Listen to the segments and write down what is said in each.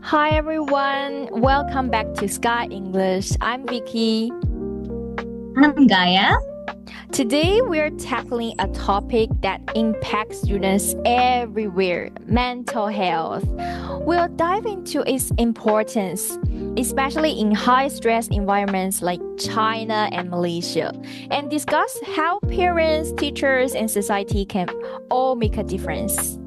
Hi everyone, welcome back to Sky English. I'm Vicky. I'm Gaia. Today we're tackling a topic that impacts students everywhere, mental health. We'll dive into its importance, especially in high stress environments like China and Malaysia, and discuss how parents, teachers, and society can all make a difference.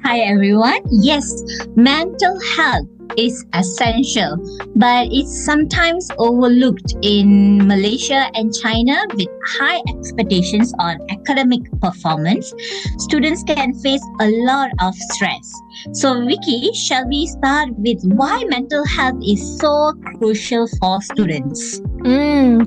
Hi, everyone. Yes, mental health is essential, but it's sometimes overlooked in Malaysia and China with high expectations on academic performance. Students can face a lot of stress. So, Vicky, shall we start with why mental health is so crucial for students?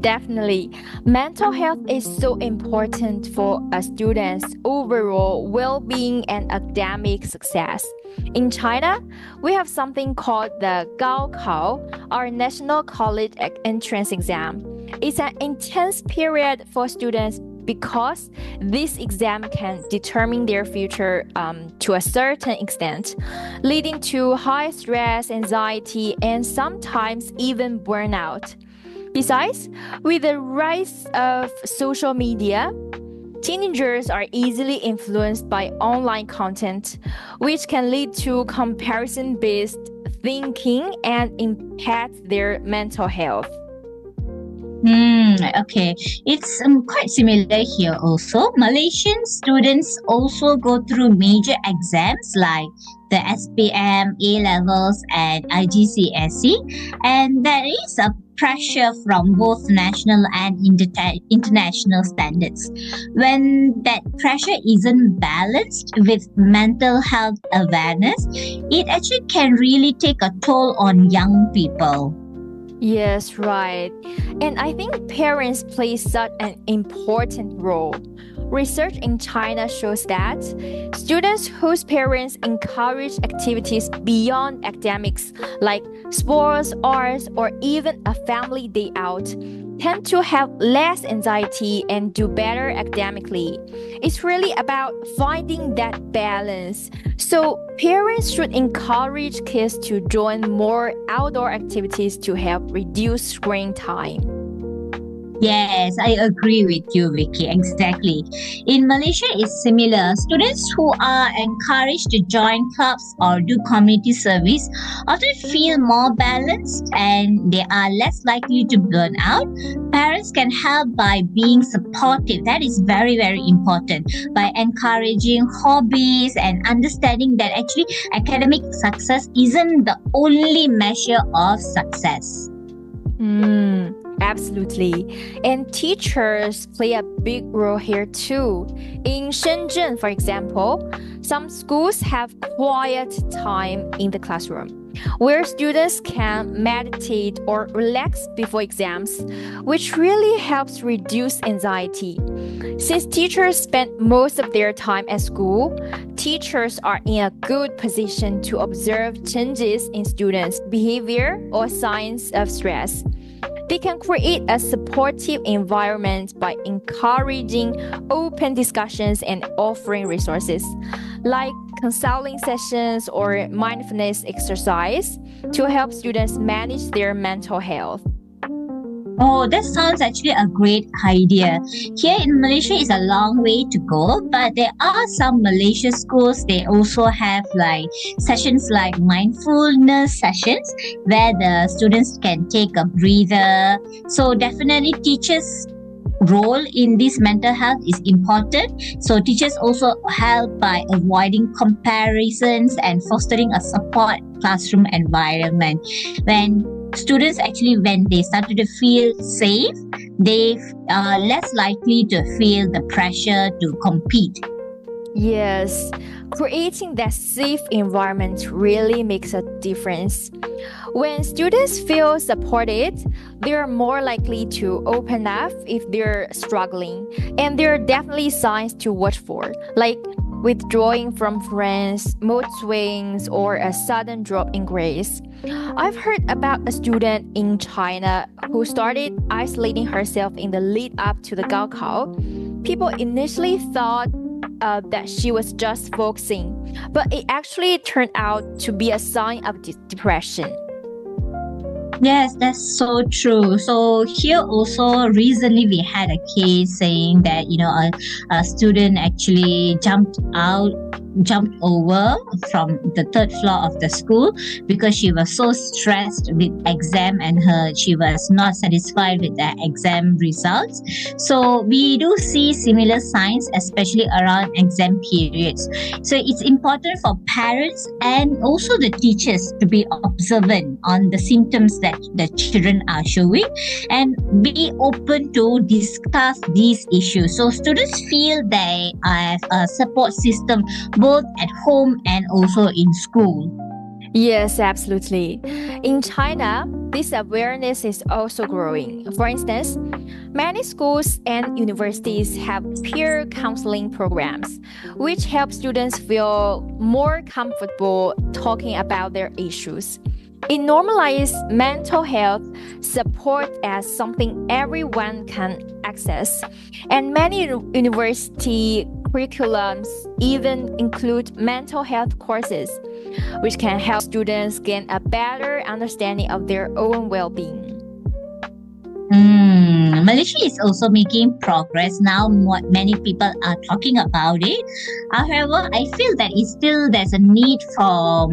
Definitely. Mental health is so important for a student's overall well being and academic success. In China, we have something called the Gaokao, our national college entrance exam. It's an intense period for students because this exam can determine their future to a certain extent, leading to high stress, anxiety, and sometimes even burnout. Besides, with the rise of social media, teenagers are easily influenced by online content, which can lead to comparison based thinking and impact their mental health. Okay, it's quite similar here also. Malaysian students also go through major exams like the SPM, A levels, and IGCSE, and there is a pressure from both national and international standards. When that pressure isn't balanced with mental health awareness, it actually can really take a toll on young people. Yes, right. And I think parents play such an important role. Research in China shows that students whose parents encourage activities beyond academics, like sports, arts, or even a family day out, tend to have less anxiety and do better academically. It's really about finding that balance. So, parents should encourage kids to join more outdoor activities to help reduce screen time. Yes, I agree with you, Vicky. Exactly. In Malaysia, it's similar. Students who are encouraged to join clubs or do community service often feel more balanced and they are less likely to burn out. Parents can help by being supportive. That is very, very important. By encouraging hobbies and understanding that actually academic success isn't the only measure of success. Absolutely. And teachers play a big role here too. In Shenzhen, for example, some schools have quiet time in the classroom where students can meditate or relax before exams, which really helps reduce anxiety. Since teachers spend most of their time at school, teachers are in a good position to observe changes in students' behavior or signs of stress. They can create a supportive environment by encouraging open discussions and offering resources like counseling sessions or mindfulness exercise to help students manage their mental health. Oh, that sounds actually a great idea. Here in Malaysia is a long way to go, but there are some Malaysia schools. They also have like sessions like mindfulness sessions where the students can take a breather. So definitely teachers role in this mental health is important. So teachers also help by avoiding comparisons and fostering a support classroom environment. When students actually when they started to feel safe, they are less likely to feel the pressure to compete. Yes, creating that safe environment really makes a difference. When students feel supported, they're more likely to open up if they're struggling. And there are definitely signs to watch for, like withdrawing from friends, mood swings, or a sudden drop in grades. I've heard about a student in China who started isolating herself in the lead up to the Gaokao. People initially thought that she was just focusing, but it actually turned out to be a sign of depression. Yes, that's so true. So here also recently we had a case saying that a student actually jumped over from the third floor of the school because she was so stressed with exam and she was not satisfied with the exam results. So we do see similar signs, especially around exam periods. So it's important for parents and also the teachers to be observant on the symptoms that the children are showing and be open to discuss these issues. So students feel they have a support system both at home and also in school. Yes, absolutely. In China, this awareness is also growing. For instance, many schools and universities have peer counseling programs, which help students feel more comfortable talking about their issues. It normalizes mental health support as something everyone can access, and many university curriculums even include mental health courses, which can help students gain a better understanding of their own well-being. Malaysia is also making progress now. Many people are talking about it. However, I feel that there's a need for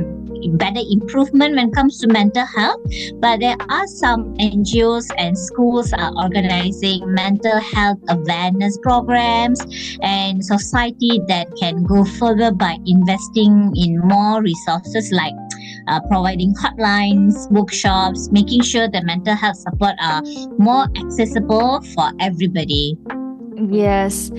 better improvement when it comes to mental health. But there are some NGOs and schools are organizing mental health awareness programs, and society that can go further by investing in more resources like providing hotlines, workshops, making sure the mental health support are more accessible for everybody. Yes,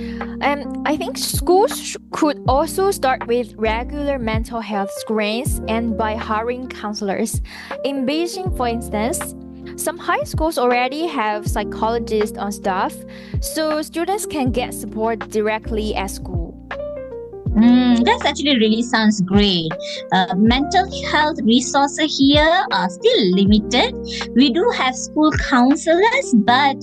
and I think schools could also start with regular mental health screens and by hiring counselors. In Beijing, for instance, some high schools already have psychologists on staff, so students can get support directly at school. That's actually really sounds great. Mental health resources here are still limited. We do have school counselors, but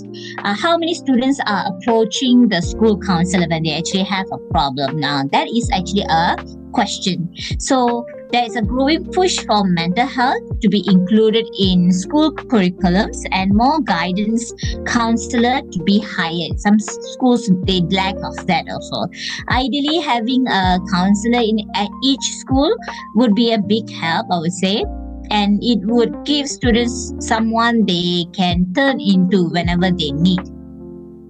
how many students are approaching the school counselor when they actually have a problem now? That is actually a question. So there is a growing push for mental health to be included in school curriculums and more guidance counselor to be hired. Some schools they lack of that also. Ideally, having a counselor at each school would be a big help, I would say. And it would give students someone they can turn into whenever they need.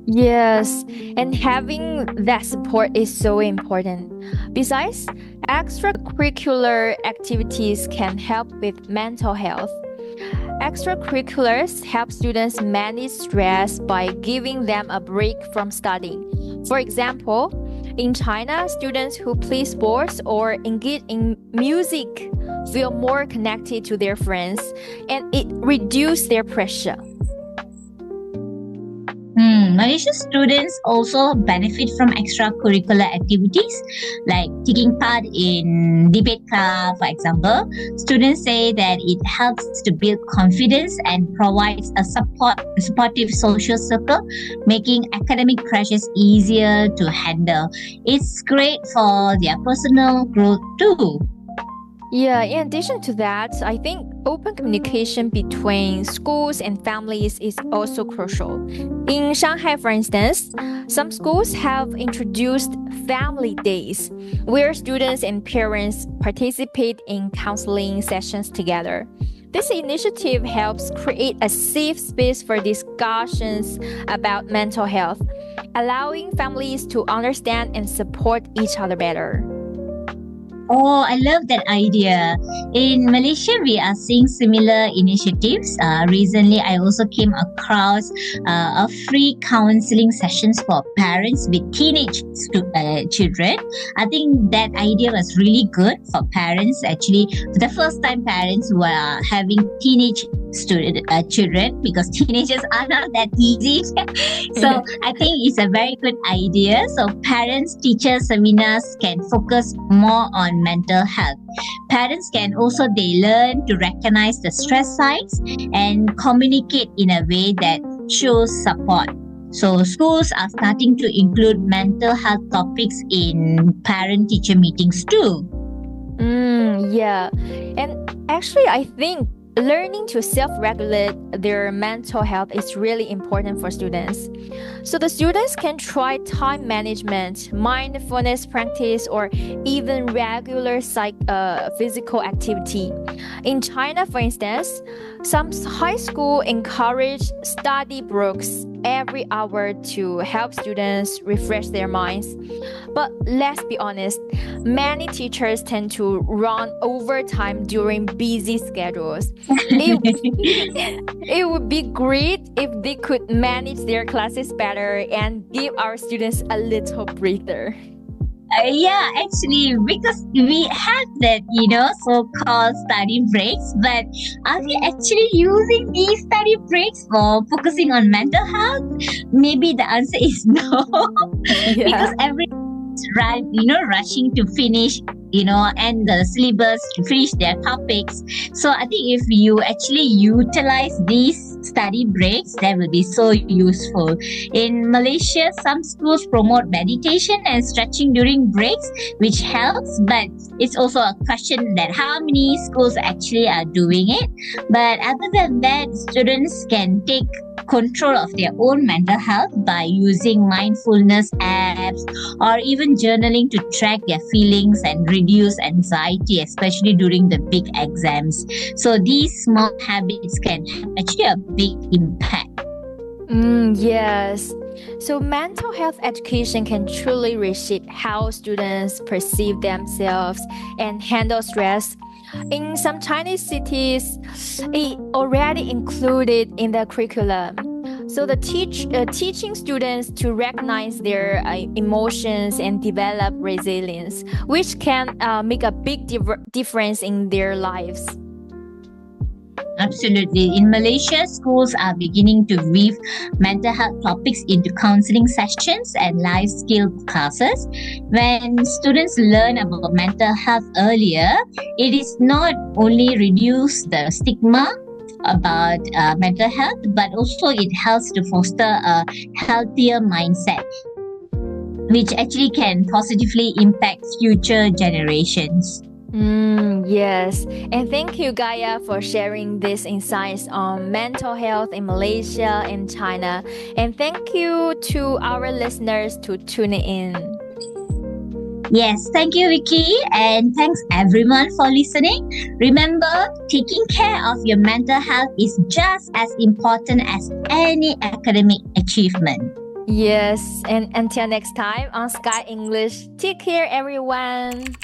Yes, and having that support is so important. Besides, extracurricular activities can help with mental health. Extracurriculars help students manage stress by giving them a break from studying. For example, in China, students who play sports or engage in music feel more connected to their friends and it reduces their pressure. Malaysian students also benefit from extracurricular activities like taking part in debate club, for example. Students say that it helps to build confidence and provides a supportive social circle, making academic pressures easier to handle. It's great for their personal growth too. Yeah, in addition to that, I think open communication between schools and families is also crucial. In Shanghai, for instance, some schools have introduced family days where students and parents participate in counseling sessions together. This initiative helps create a safe space for discussions about mental health, allowing families to understand and support each other better. Oh, I love that idea. In Malaysia, we are seeing similar initiatives. Recently, I also came across a free counseling sessions for parents with teenage children. I think that idea was really good for parents. Actually, for the first time parents who are having teenage children, because teenagers are not that easy. So I think it's a very good idea. So parents, teachers, seminars can focus more on mental health. Parents can also they learn to recognize the stress signs and communicate in a way that shows support. So schools are starting to include mental health topics in parent-teacher meetings too. Yeah. And actually, I think learning to self regulate their mental health is really important for students. So the students can try time management, mindfulness practice, or even regular physical activity. In China, for instance, some high school encourage study breaks every hour to help students refresh their minds. But let's be honest, many teachers tend to run overtime during busy schedules. It, it would be great if they could manage their classes better and give our students a little breather. Yeah, actually, because we have that, so-called study breaks, but are we actually using these study breaks for focusing on mental health? Maybe the answer is no, because Yeah. rushing to finish, and the syllabus to finish their topics. So I think if you actually utilize these study breaks, that will be so useful. In Malaysia, some schools promote meditation and stretching during breaks, which helps, but it's also a question that how many schools actually are doing it. But other than that, students can take control of their own mental health by using mindfulness apps or even journaling to track their feelings and reduce anxiety, especially during the big exams. So these small habits can have actually a big impact. Yes. So mental health education can truly reshape how students perceive themselves and handle stress. In some Chinese cities, it already included in the curriculum. So the teaching students to recognize their emotions and develop resilience, which can make a big difference in their lives. Absolutely. In Malaysia, schools are beginning to weave mental health topics into counseling sessions and life skill classes. When students learn about mental health earlier, it is not only reduce the stigma about mental health, but also it helps to foster a healthier mindset, which actually can positively impact future generations. Yes. And thank you, Gaia, for sharing these insights on mental health in Malaysia and China. And thank you to our listeners to tuning in. Yes, thank you, Vicky, and thanks everyone for listening. Remember, taking care of your mental health is just as important as any academic achievement. Yes. And until next time on Sky English, take care, everyone.